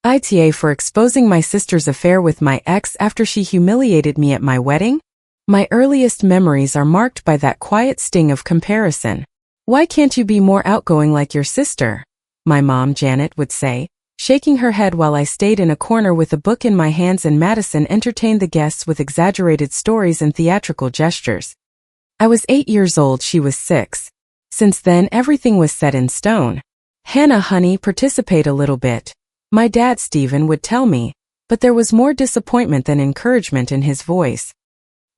AITA for exposing my sister's affair with my ex after she humiliated me at my wedding? My earliest memories are marked by that quiet sting of comparison. Why can't you be more outgoing like your sister? My mom, Janet, would say, shaking her head while I stayed in a corner with a book in my hands and Madison entertained the guests with exaggerated stories and theatrical gestures. I was 8 years old, she was 6. Since then, everything was set in stone. Hannah, honey, participate a little bit. My dad, Stephen, would tell me, but there was more disappointment than encouragement in his voice.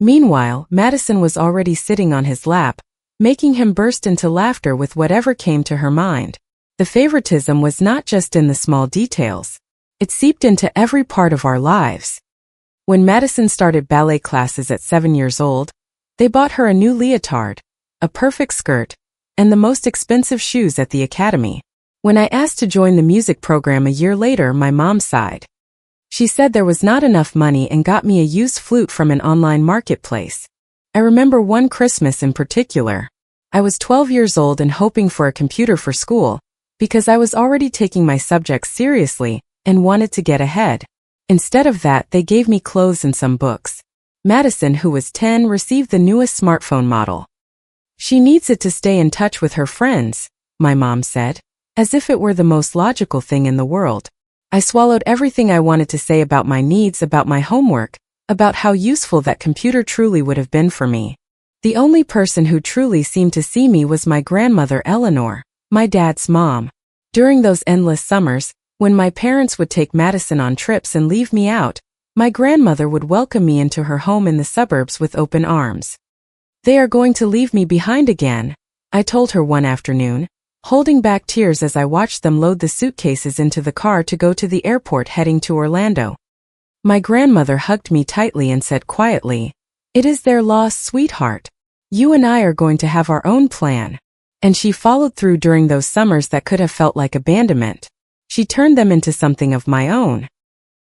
Meanwhile, Madison was already sitting on his lap, making him burst into laughter with whatever came to her mind. The favoritism was not just in the small details. It seeped into every part of our lives. When Madison started ballet classes at 7 years old, they bought her a new leotard, a perfect skirt, and the most expensive shoes at the academy. When I asked to join the music program a year later, my mom sighed. She said there was not enough money and got me a used flute from an online marketplace. I remember one Christmas in particular. I was 12 years old and hoping for a computer for school, because I was already taking my subjects seriously and wanted to get ahead. Instead of that, they gave me clothes and some books. Madison, who was 10, received the newest smartphone model. She needs it to stay in touch with her friends, my mom said, as if it were the most logical thing in the world. I swallowed everything I wanted to say about my needs, about my homework, about how useful that computer truly would have been for me. The only person who truly seemed to see me was my grandmother Eleanor, my dad's mom. During those endless summers, when my parents would take Madison on trips and leave me out, my grandmother would welcome me into her home in the suburbs with open arms. "They are going to leave me behind again," I told her one afternoon, holding back tears as I watched them load the suitcases into the car to go to the airport heading to Orlando. My grandmother hugged me tightly and said quietly, "It is their loss, sweetheart. You and I are going to have our own plan." And she followed through during those summers that could have felt like abandonment. She turned them into something of my own.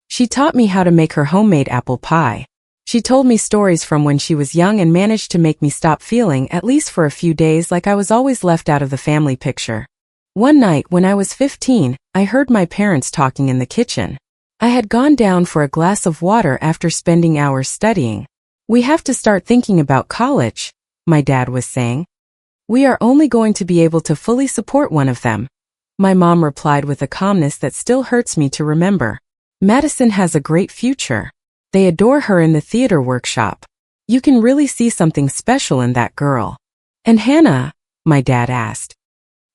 She taught me how to make her homemade apple pie. She told me stories from when she was young and managed to make me stop feeling, at least for a few days, like I was always left out of the family picture. One night, when I was 15, I heard my parents talking in the kitchen. I had gone down for a glass of water after spending hours studying. "We have to start thinking about college," my dad was saying. "We are only going to be able to fully support one of them," my mom replied with a calmness that still hurts me to remember. "Madison has a great future. They adore her in the theater workshop. You can really see something special in that girl." "And Hannah?" my dad asked.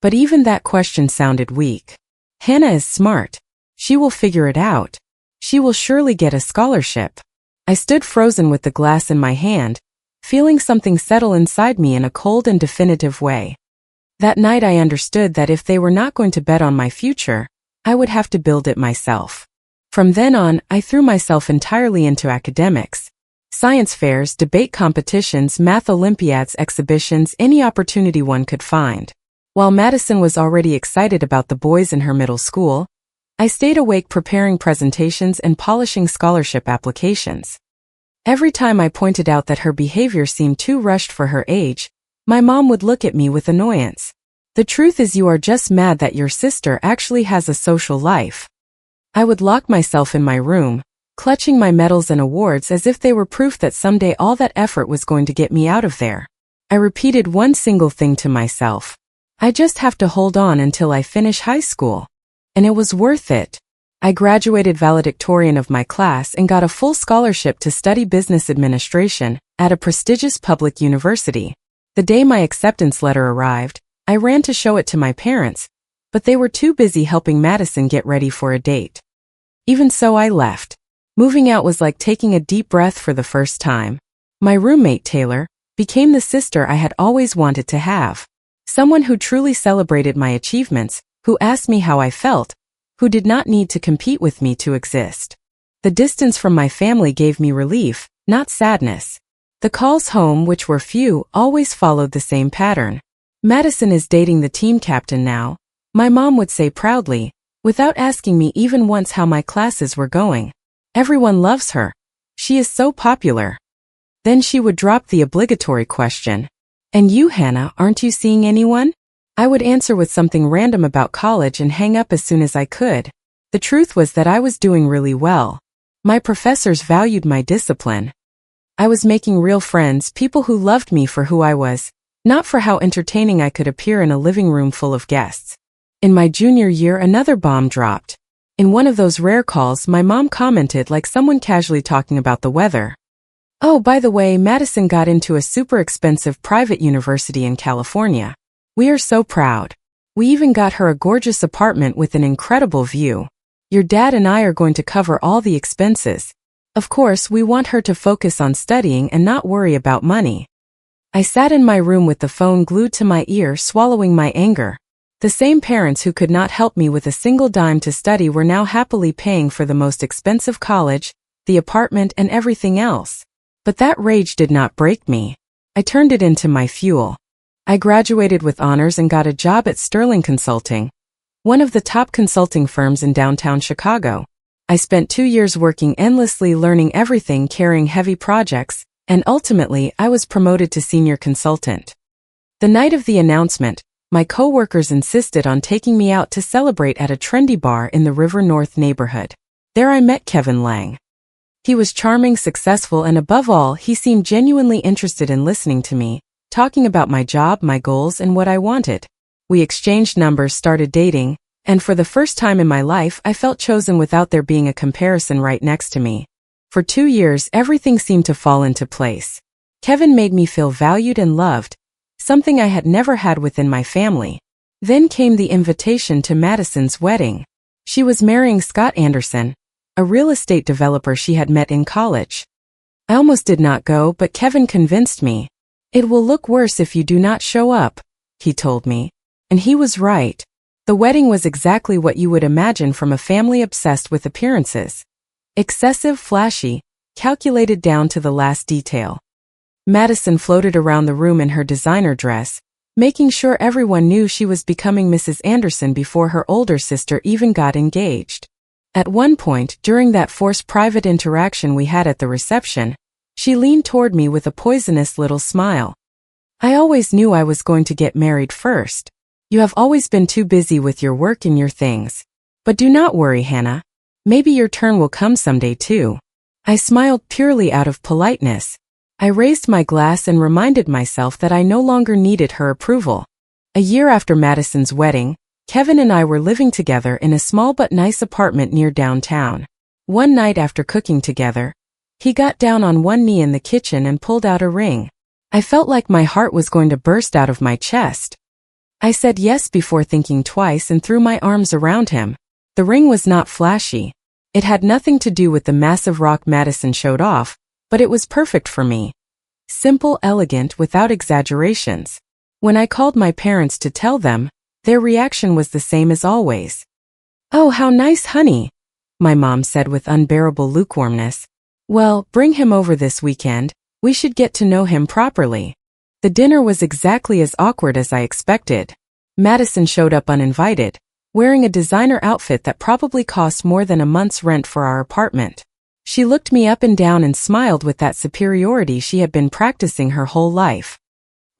But even that question sounded weak. "Hannah is smart. She will figure it out. She will surely get a scholarship." I stood frozen with the glass in my hand, feeling something settle inside me in a cold and definitive way. That night I understood that if they were not going to bet on my future, I would have to build it myself. From then on, I threw myself entirely into academics. Science fairs, debate competitions, math olympiads, exhibitions, any opportunity one could find. While Madison was already excited about the boys in her middle school, I stayed awake preparing presentations and polishing scholarship applications. Every time I pointed out that her behavior seemed too rushed for her age, my mom would look at me with annoyance. "The truth is, you are just mad that your sister actually has a social life." I would lock myself in my room, clutching my medals and awards as if they were proof that someday all that effort was going to get me out of there. I repeated one single thing to myself: I just have to hold on until I finish high school. And it was worth it. I graduated valedictorian of my class and got a full scholarship to study business administration at a prestigious public university. The day my acceptance letter arrived, I ran to show it to my parents, but they were too busy helping Madison get ready for a date. Even so, I left. Moving out was like taking a deep breath for the first time. My roommate, Taylor, became the sister I had always wanted to have. Someone who truly celebrated my achievements, who asked me how I felt, who did not need to compete with me to exist. The distance from my family gave me relief, not sadness. The calls home, which were few, always followed the same pattern. "Madison is dating the team captain now," my mom would say proudly, without asking me even once how my classes were going. "Everyone loves her. She is so popular." Then she would drop the obligatory question, "And you, Hannah, aren't you seeing anyone?" I would answer with something random about college and hang up as soon as I could. The truth was that I was doing really well. My professors valued my discipline. I was making real friends, people who loved me for who I was, not for how entertaining I could appear in a living room full of guests. In my junior year, another bomb dropped. In one of those rare calls, my mom commented like someone casually talking about the weather. "Oh, by the way, Madison got into a super expensive private university in California. We are so proud. We even got her a gorgeous apartment with an incredible view. Your dad and I are going to cover all the expenses. Of course, we want her to focus on studying and not worry about money." I sat in my room with the phone glued to my ear, swallowing my anger. The same parents who could not help me with a single dime to study were now happily paying for the most expensive college, the apartment, and everything else. But that rage did not break me. I turned it into my fuel. I graduated with honors and got a job at Sterling Consulting, one of the top consulting firms in downtown Chicago. I spent 2 years working endlessly, learning everything, carrying heavy projects, and ultimately I was promoted to senior consultant. The night of the announcement, my coworkers insisted on taking me out to celebrate at a trendy bar in the River North neighborhood. There I met Kevin Lang. He was charming, successful, and above all, he seemed genuinely interested in listening to me, talking about my job, my goals, and what I wanted. We exchanged numbers, started dating, and for the first time in my life, I felt chosen without there being a comparison right next to me. For 2 years, everything seemed to fall into place. Kevin made me feel valued and loved, something I had never had within my family. Then came the invitation to Madison's wedding. She was marrying Scott Anderson, a real estate developer she had met in college. I almost did not go, but Kevin convinced me. "It will look worse if you do not show up," he told me. And he was right. The wedding was exactly what you would imagine from a family obsessed with appearances. Excessive, flashy, calculated down to the last detail. Madison floated around the room in her designer dress, making sure everyone knew she was becoming Mrs. Anderson before her older sister even got engaged. At one point, during that forced private interaction we had at the reception, she leaned toward me with a poisonous little smile. "I always knew I was going to get married first. You have always been too busy with your work and your things. But do not worry, Hannah. Maybe your turn will come someday too." I smiled purely out of politeness. I raised my glass and reminded myself that I no longer needed her approval. A year after Madison's wedding, Kevin and I were living together in a small but nice apartment near downtown. One night after cooking together, he got down on one knee in the kitchen and pulled out a ring. I felt like my heart was going to burst out of my chest. I said yes before thinking twice and threw my arms around him. The ring was not flashy. It had nothing to do with the massive rock Madison showed off, but it was perfect for me. Simple, elegant, without exaggerations. When I called my parents to tell them, their reaction was the same as always. "Oh, how nice, honey," my mom said with unbearable lukewarmness. "Well, bring him over this weekend. We should get to know him properly." The dinner was exactly as awkward as I expected. Madison showed up uninvited, wearing a designer outfit that probably cost more than a month's rent for our apartment. She looked me up and down and smiled with that superiority she had been practicing her whole life.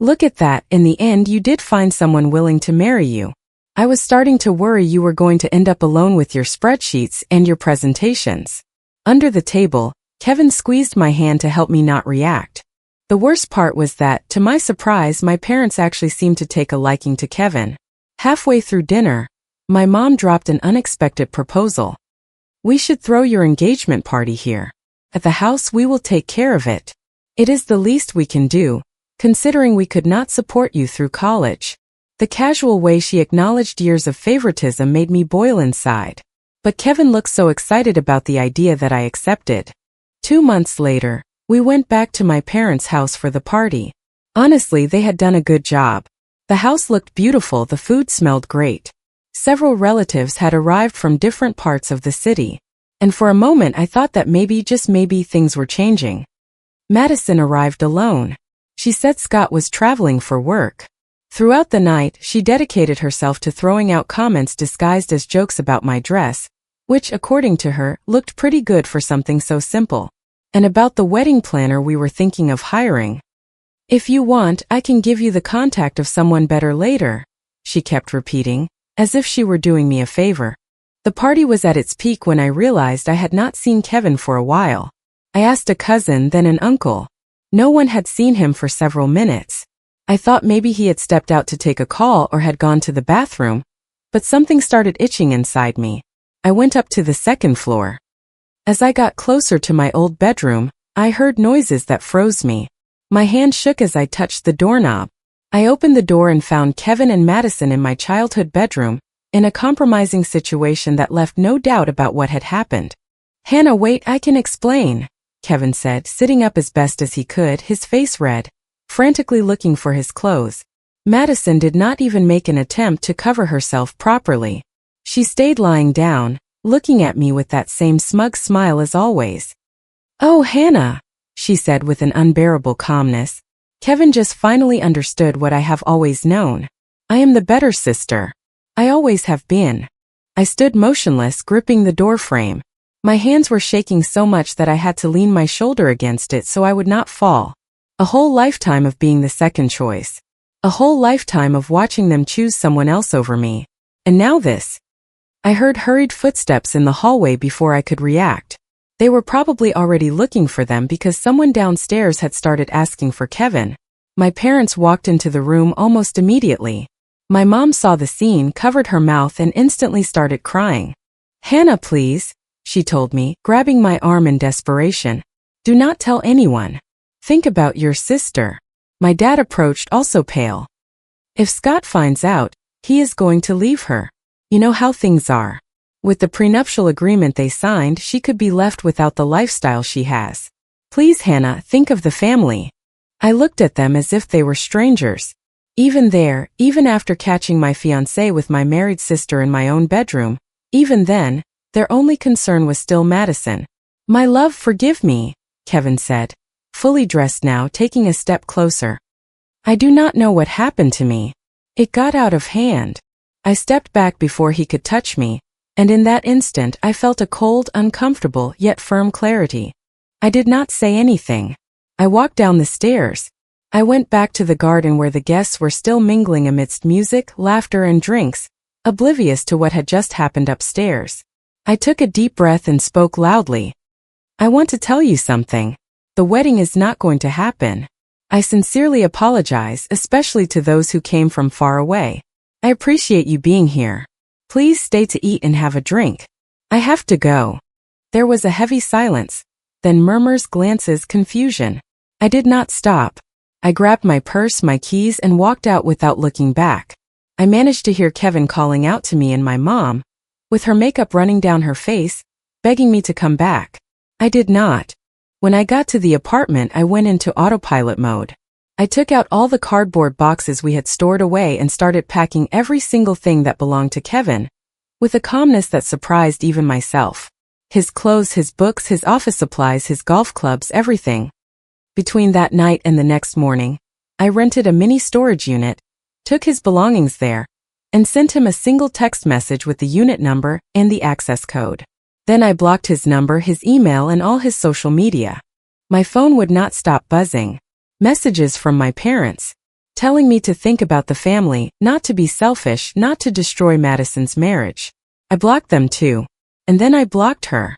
"Look at that, in the end you did find someone willing to marry you. I was starting to worry you were going to end up alone with your spreadsheets and your presentations." Under the table, Kevin squeezed my hand to help me not react. The worst part was that, to my surprise, my parents actually seemed to take a liking to Kevin. Halfway through dinner, my mom dropped an unexpected proposal. "We should throw your engagement party here. At the house, we will take care of it. It is the least we can do, considering we could not support you through college." The casual way she acknowledged years of favoritism made me boil inside. But Kevin looked so excited about the idea that I accepted. 2 months later, we went back to my parents' house for the party. Honestly, they had done a good job. The house looked beautiful, the food smelled great. Several relatives had arrived from different parts of the city. And for a moment I thought that maybe, just maybe, things were changing. Madison arrived alone. She said Scott was traveling for work. Throughout the night, she dedicated herself to throwing out comments disguised as jokes about my dress, which, according to her, looked pretty good for something so simple. And about the wedding planner we were thinking of hiring. "If you want, I can give you the contact of someone better later," she kept repeating, as if she were doing me a favor. The party was at its peak when I realized I had not seen Kevin for a while. I asked a cousin, then an uncle. No one had seen him for several minutes. I thought maybe he had stepped out to take a call or had gone to the bathroom, but something started itching inside me. I went up to the second floor. As I got closer to my old bedroom, I heard noises that froze me. My hand shook as I touched the doorknob. I opened the door and found Kevin and Madison in my childhood bedroom, in a compromising situation that left no doubt about what had happened. "Hannah, wait, I can explain," Kevin said, sitting up as best as he could, his face red, frantically looking for his clothes. Madison did not even make an attempt to cover herself properly. She stayed lying down, looking at me with that same smug smile as always. "Oh, Hannah," she said with an unbearable calmness. Kevin just finally understood what I have always known. I am the better sister. I always have been. I stood motionless, gripping the doorframe. My hands were shaking so much that I had to lean my shoulder against it so I would not fall. A whole lifetime of being the second choice. A whole lifetime of watching them choose someone else over me. And now this. I heard hurried footsteps in the hallway before I could react. They were probably already looking for them because someone downstairs had started asking for Kevin. My parents walked into the room almost immediately. My mom saw the scene, covered her mouth, and instantly started crying. "Hannah, please," she told me, grabbing my arm in desperation. "Do not tell anyone. Think about your sister." My dad approached, also pale. "If Scott finds out, he is going to leave her. You know how things are. With the prenuptial agreement they signed, she could be left without the lifestyle she has. Please, Hannah, think of the family." I looked at them as if they were strangers. Even there, even after catching my fiancé with my married sister in my own bedroom, even then, their only concern was still Madison. "My love, forgive me," Kevin said, fully dressed now, taking a step closer. "I do not know what happened to me. It got out of hand." I stepped back before he could touch me, and in that instant I felt a cold, uncomfortable, yet firm clarity. I did not say anything. I walked down the stairs. I went back to the garden where the guests were still mingling amidst music, laughter, and drinks, oblivious to what had just happened upstairs. I took a deep breath and spoke loudly. "I want to tell you something. The wedding is not going to happen. I sincerely apologize, especially to those who came from far away. I appreciate you being here. Please stay to eat and have a drink. I have to go." There was a heavy silence, then murmurs, glances, confusion. I did not stop. I grabbed my purse, my keys, and walked out without looking back. I managed to hear Kevin calling out to me and my mom, with her makeup running down her face, begging me to come back. I did not. When I got to the apartment, I went into autopilot mode. I took out all the cardboard boxes we had stored away and started packing every single thing that belonged to Kevin, with a calmness that surprised even myself. His clothes, his books, his office supplies, his golf clubs, everything. Between that night and the next morning, I rented a mini storage unit, took his belongings there, and sent him a single text message with the unit number and the access code. Then I blocked his number, his email, and all his social media. My phone would not stop buzzing. Messages from my parents, telling me to think about the family, not to be selfish, not to destroy Madison's marriage. I blocked them too. And then I blocked her.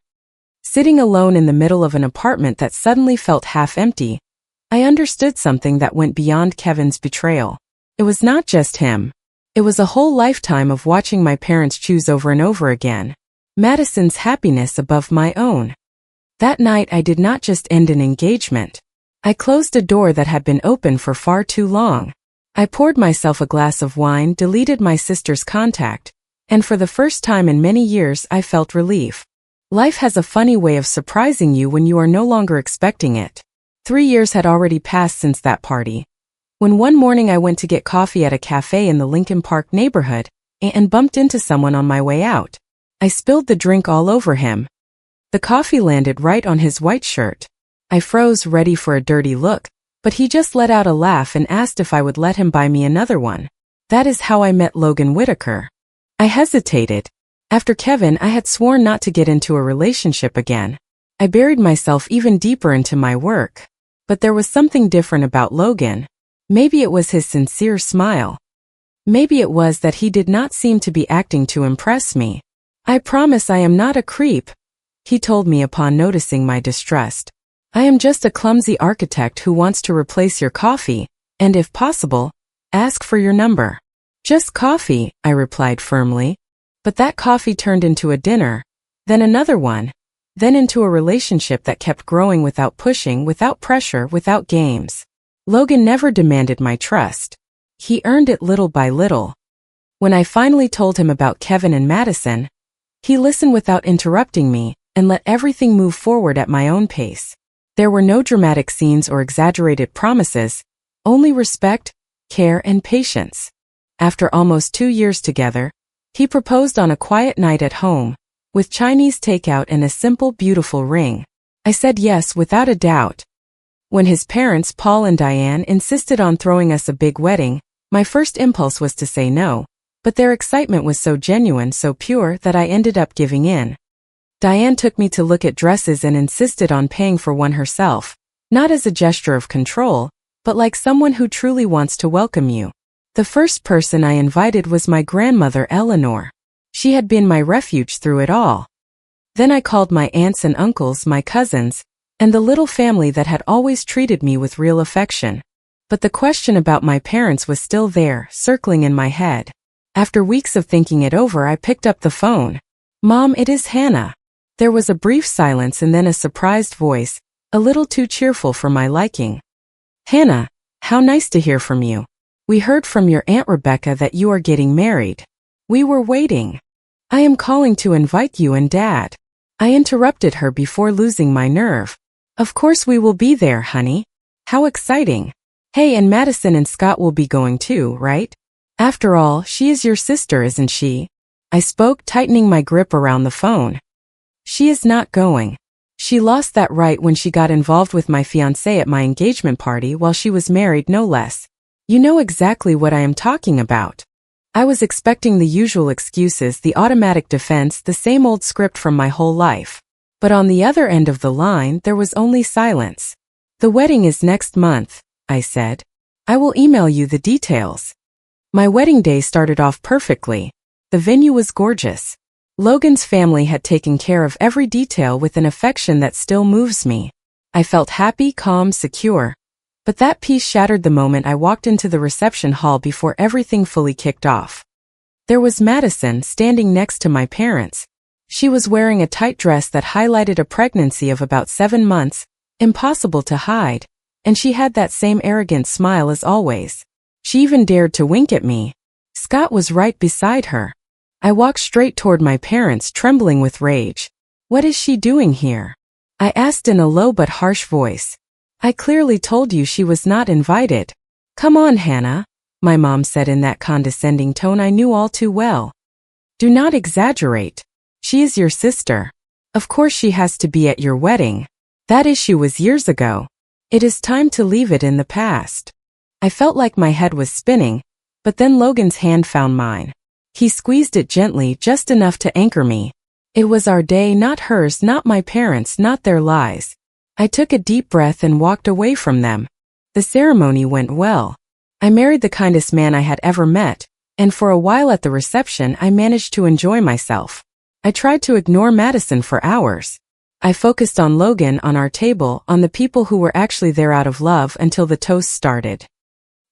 Sitting alone in the middle of an apartment that suddenly felt half empty, I understood something that went beyond Kevin's betrayal. It was not just him. It was a whole lifetime of watching my parents choose over and over again. Madison's happiness above my own. That night I did not just end an engagement. I closed a door that had been open for far too long. I poured myself a glass of wine, deleted my sister's contact, and for the first time in many years I felt relief. Life has a funny way of surprising you when you are no longer expecting it. 3 years had already passed since that party, when one morning I went to get coffee at a cafe in the Lincoln Park neighborhood and bumped into someone on my way out. I spilled the drink all over him. The coffee landed right on his white shirt. I froze, ready for a dirty look, but he just let out a laugh and asked if I would let him buy me another one. That is how I met Logan Whitaker. I hesitated. After Kevin, I had sworn not to get into a relationship again. I buried myself even deeper into my work. But there was something different about Logan. Maybe it was his sincere smile. Maybe it was that he did not seem to be acting to impress me. I promise I am not a creep, he told me upon noticing my distress. I am just a clumsy architect who wants to replace your coffee, and if possible, ask for your number. Just coffee, I replied firmly. But that coffee turned into a dinner, then another one, then into a relationship that kept growing without pushing, without pressure, without games. Logan never demanded my trust. He earned it little by little. When I finally told him about Kevin and Madison, he listened without interrupting me and let everything move forward at my own pace. There were no dramatic scenes or exaggerated promises, only respect, care, and patience. After almost 2 years together, he proposed on a quiet night at home, with Chinese takeout and a simple, beautiful ring. I said yes without a doubt. When his parents, Paul and Diane, insisted on throwing us a big wedding, my first impulse was to say no, but their excitement was so genuine, so pure, that I ended up giving in. Diane took me to look at dresses and insisted on paying for one herself, not as a gesture of control, but like someone who truly wants to welcome you. The first person I invited was my grandmother Eleanor. She had been my refuge through it all. Then I called my aunts and uncles, my cousins, and the little family that had always treated me with real affection. But the question about my parents was still there, circling in my head. After weeks of thinking it over, I picked up the phone. "Mom, it is Hannah." There was a brief silence and then a surprised voice, a little too cheerful for my liking. "Hannah, how nice to hear from you. We heard from your Aunt Rebecca that you are getting married. We were waiting. I am calling to invite you and Dad." I interrupted her before losing my nerve. "Of course we will be there, honey. How exciting. Hey, and Madison and Scott will be going too, right? After all, she is your sister, isn't she?" I spoke, tightening my grip around the phone. "She is not going. She lost that right when she got involved with my fiancé at my engagement party while she was married, no less. You know exactly what I am talking about." I was expecting the usual excuses, the automatic defense, the same old script from my whole life. But on the other end of the line, there was only silence. "The wedding is next month," I said. "I will email you the details." My wedding day started off perfectly. The venue was gorgeous. Logan's family had taken care of every detail with an affection that still moves me. I felt happy, calm, secure. But that peace shattered the moment I walked into the reception hall before everything fully kicked off. There was Madison standing next to my parents. She was wearing a tight dress that highlighted a pregnancy of about 7 months, impossible to hide, and she had that same arrogant smile as always. She even dared to wink at me. Scott was right beside her. I walked straight toward my parents, trembling with rage. "What is she doing here?" I asked in a low but harsh voice. "I clearly told you she was not invited." "Come on, Hannah," my mom said in that condescending tone I knew all too well. "Do not exaggerate. She is your sister. Of course she has to be at your wedding. That issue was years ago. It is time to leave it in the past." I felt like my head was spinning, but then Logan's hand found mine. He squeezed it gently, just enough to anchor me. It was our day, not hers, not my parents, not their lies. I took a deep breath and walked away from them. The ceremony went well. I married the kindest man I had ever met, and for a while at the reception I managed to enjoy myself. I tried to ignore Madison for hours. I focused on Logan, on our table, on the people who were actually there out of love until the toast started.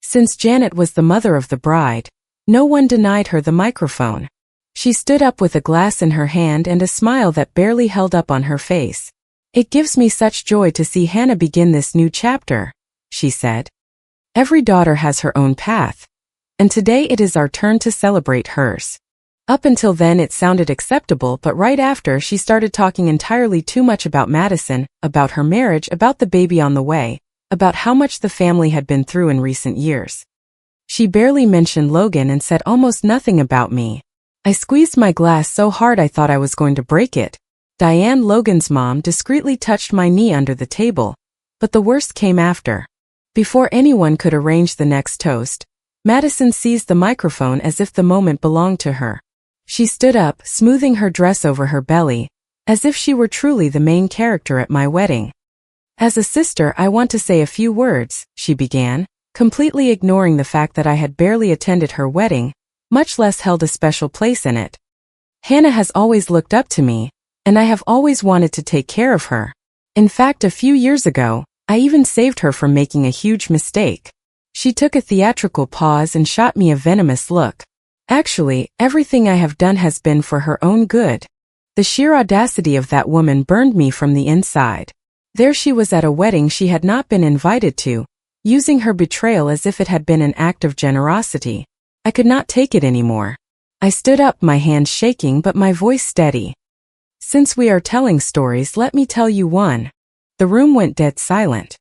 Since Janet was the mother of the bride, no one denied her the microphone. She stood up with a glass in her hand and a smile that barely held up on her face. "It gives me such joy to see Hannah begin this new chapter," she said. "Every daughter has her own path, and today it is our turn to celebrate hers." Up until then it sounded acceptable, but right after she started talking entirely too much about Madison, about her marriage, about the baby on the way, about how much the family had been through in recent years. She barely mentioned Logan and said almost nothing about me. I squeezed my glass so hard I thought I was going to break it. Diane, Logan's mom, discreetly touched my knee under the table, but the worst came after. Before anyone could arrange the next toast, Madison seized the microphone as if the moment belonged to her. She stood up, smoothing her dress over her belly, as if she were truly the main character at my wedding. "As a sister, I want to say a few words," she began, completely ignoring the fact that I had barely attended her wedding, much less held a special place in it. Hannah has always looked up to me, and I have always wanted to take care of her. In fact, a few years ago, I even saved her from making a huge mistake. She took a theatrical pause and shot me a venomous look. Actually, everything I have done has been for her own good. The sheer audacity of that woman burned me from the inside. There she was at a wedding she had not been invited to, using her betrayal as if it had been an act of generosity. I could not take it anymore. I stood up, my hands shaking but my voice steady. Since we are telling stories, let me tell you one. The room went dead silent.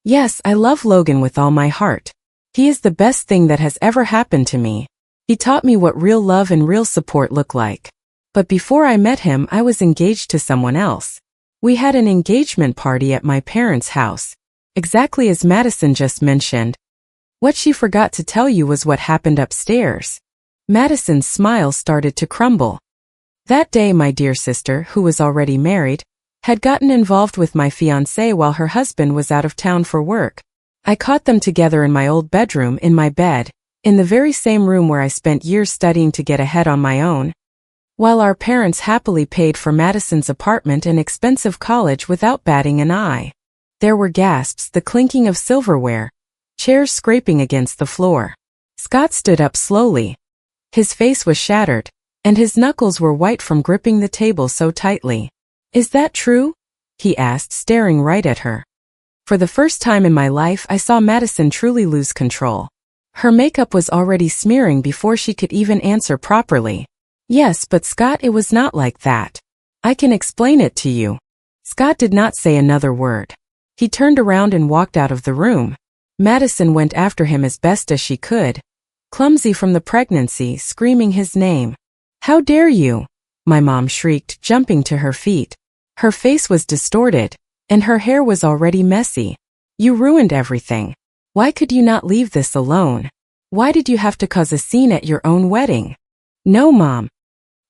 Yes, I love Logan with all my heart. He is the best thing that has ever happened to me. He taught me what real love and real support look like. But before I met him, I was engaged to someone else. We had an engagement party at my parents' house, exactly as Madison just mentioned. What she forgot to tell you was what happened upstairs. Madison's smile started to crumble. That day, my dear sister, who was already married, had gotten involved with my fiancé while her husband was out of town for work. I caught them together in my old bedroom, in my bed, in the very same room where I spent years studying to get ahead on my own. While our parents happily paid for Madison's apartment and expensive college without batting an eye. There were gasps, the clinking of silverware, chairs scraping against the floor. Scott stood up slowly. His face was shattered, and his knuckles were white from gripping the table so tightly. Is that true? He asked, staring right at her. For the first time in my life, I saw Madison truly lose control. Her makeup was already smearing before she could even answer properly. Yes, but Scott, it was not like that. I can explain it to you. Scott did not say another word. He turned around and walked out of the room. Madison went after him as best as she could, clumsy from the pregnancy, screaming his name. How dare you? My mom shrieked, jumping to her feet. Her face was distorted, and her hair was already messy. You ruined everything. Why could you not leave this alone? Why did you have to cause a scene at your own wedding? No, Mom.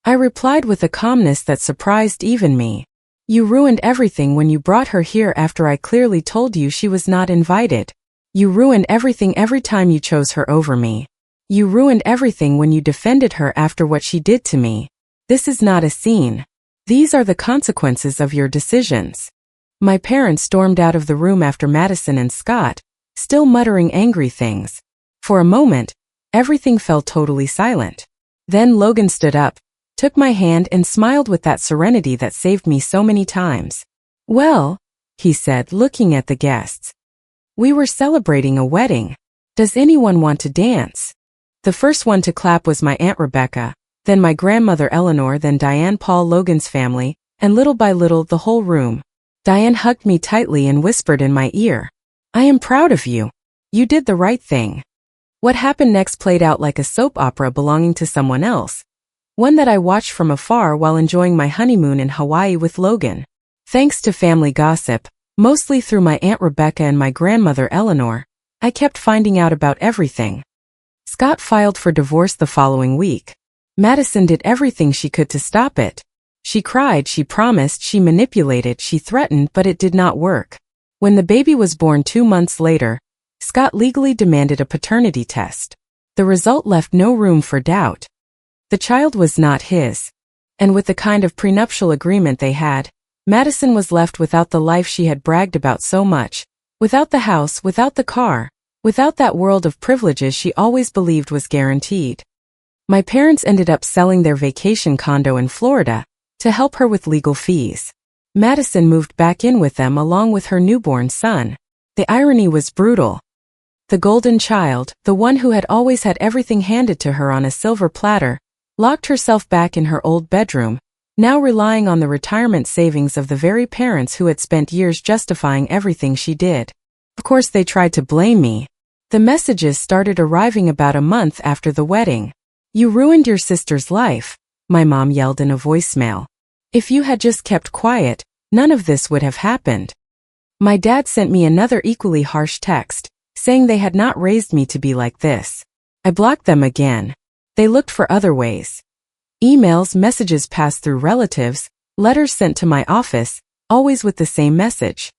I replied with a calmness that surprised even me. You ruined everything when you brought her here after I clearly told you she was not invited. You ruined everything every time you chose her over me. You ruined everything when you defended her after what she did to me. This is not a scene. These are the consequences of your decisions. My parents stormed out of the room after Madison and Scott, still muttering angry things. For a moment, everything fell totally silent. Then Logan stood up, took my hand and smiled with that serenity that saved me so many times. Well, he said, looking at the guests. We were celebrating a wedding. Does anyone want to dance? The first one to clap was my Aunt Rebecca, then my grandmother Eleanor, then Diane, Paul, Logan's family, and little by little the whole room. Diane hugged me tightly and whispered in my ear, I am proud of you. You did the right thing. What happened next played out like a soap opera belonging to someone else, one that I watched from afar while enjoying my honeymoon in Hawaii with Logan. Thanks to family gossip, mostly through my Aunt Rebecca and my grandmother Eleanor, I kept finding out about everything. Scott filed for divorce the following week. Madison did everything she could to stop it. She cried, she promised, she manipulated, she threatened, but it did not work. When the baby was born 2 months later, Scott legally demanded a paternity test. The result left no room for doubt. The child was not his. And with the kind of prenuptial agreement they had, Madison was left without the life she had bragged about so much, without the house, without the car, without that world of privileges she always believed was guaranteed. My parents ended up selling their vacation condo in Florida to help her with legal fees. Madison moved back in with them along with her newborn son. The irony was brutal. The golden child, the one who had always had everything handed to her on a silver platter, locked herself back in her old bedroom, now relying on the retirement savings of the very parents who had spent years justifying everything she did. Of course, they tried to blame me. The messages started arriving about a month after the wedding. You ruined your sister's life, my mom yelled in a voicemail. If you had just kept quiet, none of this would have happened. My dad sent me another equally harsh text, saying they had not raised me to be like this. I blocked them again. They looked for other ways. Emails, messages passed through relatives, letters sent to my office, always with the same message.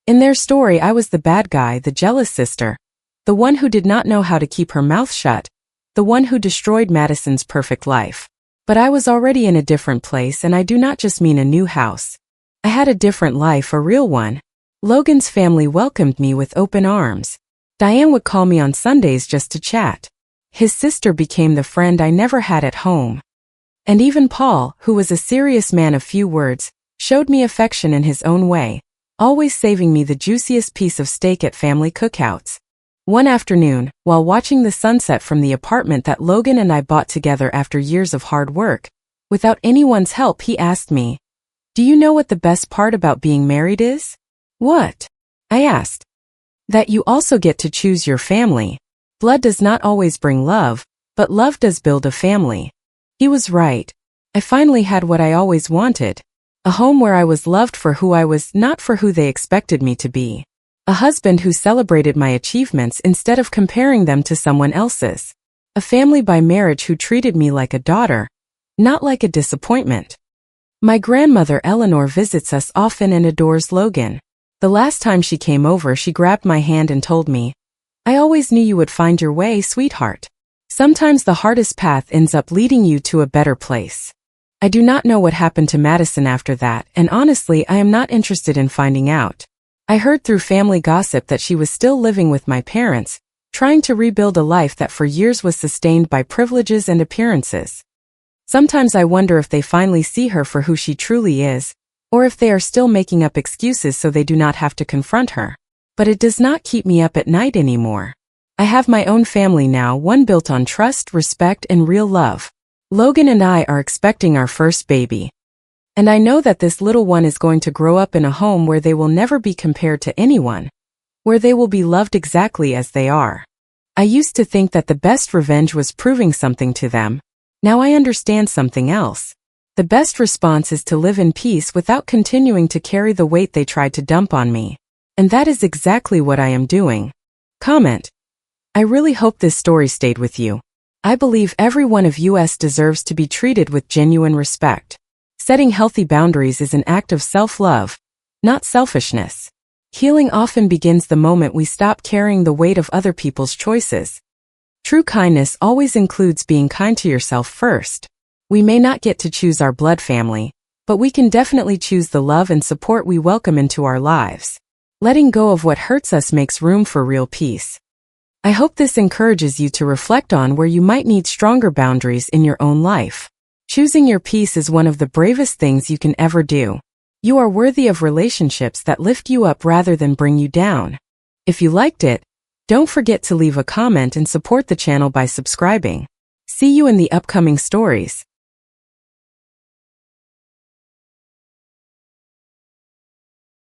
In their story, I was the bad guy, the jealous sister, the one who did not know how to keep her mouth shut, the one who destroyed Madison's perfect life. But I was already in a different place, and I do not just mean a new house. I had a different life, a real one. Logan's family welcomed me with open arms. Diane would call me on Sundays just to chat. His sister became the friend I never had at home. And even Paul, who was a serious man of few words, showed me affection in his own way, always saving me the juiciest piece of steak at family cookouts. One afternoon, while watching the sunset from the apartment that Logan and I bought together after years of hard work, without anyone's help, he asked me, "Do you know what the best part about being married is?" "What?" I asked. "That you also get to choose your family. Blood does not always bring love, but love does build a family." He was right. I finally had what I always wanted. A home where I was loved for who I was, not for who they expected me to be. A husband who celebrated my achievements instead of comparing them to someone else's. A family by marriage who treated me like a daughter, not like a disappointment. My grandmother Eleanor visits us often and adores Logan. The last time she came over, she grabbed my hand and told me, "I always knew you would find your way, sweetheart. Sometimes the hardest path ends up leading you to a better place." I do not know what happened to Madison after that, and honestly, I am not interested in finding out. I heard through family gossip that she was still living with my parents, trying to rebuild a life that for years was sustained by privileges and appearances. Sometimes I wonder if they finally see her for who she truly is, or if they are still making up excuses so they do not have to confront her. But it does not keep me up at night anymore. I have my own family now, one built on trust, respect, and real love. Logan and I are expecting our first baby. And I know that this little one is going to grow up in a home where they will never be compared to anyone, where they will be loved exactly as they are. I used to think that the best revenge was proving something to them. Now I understand something else. The best response is to live in peace without continuing to carry the weight they tried to dump on me. And that is exactly what I am doing. Comment. I really hope this story stayed with you. I believe every one of us deserves to be treated with genuine respect. Setting healthy boundaries is an act of self-love, not selfishness. Healing often begins the moment we stop carrying the weight of other people's choices. True kindness always includes being kind to yourself first. We may not get to choose our blood family, but we can definitely choose the love and support we welcome into our lives. Letting go of what hurts us makes room for real peace. I hope this encourages you to reflect on where you might need stronger boundaries in your own life. Choosing your peace is one of the bravest things you can ever do. You are worthy of relationships that lift you up rather than bring you down. If you liked it, don't forget to leave a comment and support the channel by subscribing. See you in the upcoming stories.